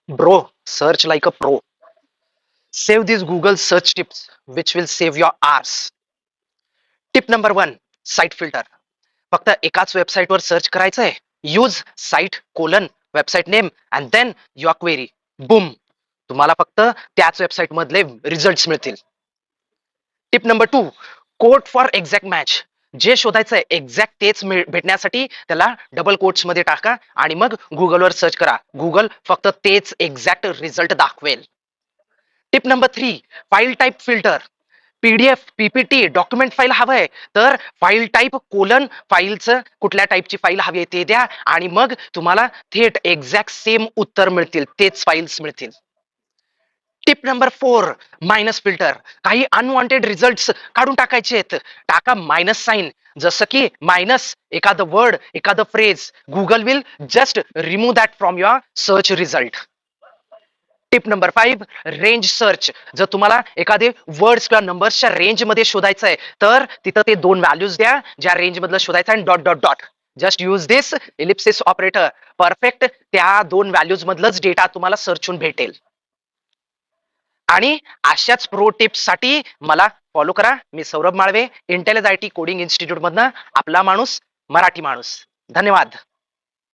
Bro, search like a pro. Save these Google search tips, which will save your hours. Tip number 1, site filter. फक्त एकाच वेबसाईटवर search करायचंय. Use site colon website name and then your query. Boom, तुम्हाला फक्त त्याच website मधले result मिळतील. Tip number 2, quote for exact match. जे शोधायचंय एक्झॅक्ट तेच भेटण्यासाठी त्याला डबल कोट्स मध्ये टाका आणि मग गुगलवर सर्च करा. गुगल फक्त तेच एक्झॅक्ट रिझल्ट दाखवेल. Tip number 3, file type filter. PDF, PPT, document file हवंय तर फाईल टाईप कोलन फाईलचं कुठल्या टाईपची फाईल हवी आहे ते द्या आणि मग तुम्हाला थेट एक्झॅक्ट सेम उत्तर मिळतील, तेच फाईल्स मिळतील. Tip number 4, minus filter. काही अनवॉन्टेड रिझल्ट काढून टाकायचे आहेत, टाका मायनस साइन. जसं की मायनस एखादं वर्ड, एखादं phrase. Google will just remove that from your search result. Tip number 5, range search. जर तुम्हाला एखादे वर्ड्स किंवा नंबर्सच्या रेंज मध्ये शोधायचं आहे तर तिथं ते 2 व्हॅल्यूज द्या ज्या रेंज मधलं शोधायचं आहे, dot dot dot. Just use this ellipsis operator. Perfect त्या 2 व्हॅल्यूज मधलंच डेटा तुम्हाला सर्च होऊन भेटेल. आणि अशाच प्रो टिप्स साठी मला फॉलो करा. मी Saurabh Malve, Intellij IT coding institute मधनं आपला माणूस, मराठी माणूस. धन्यवाद.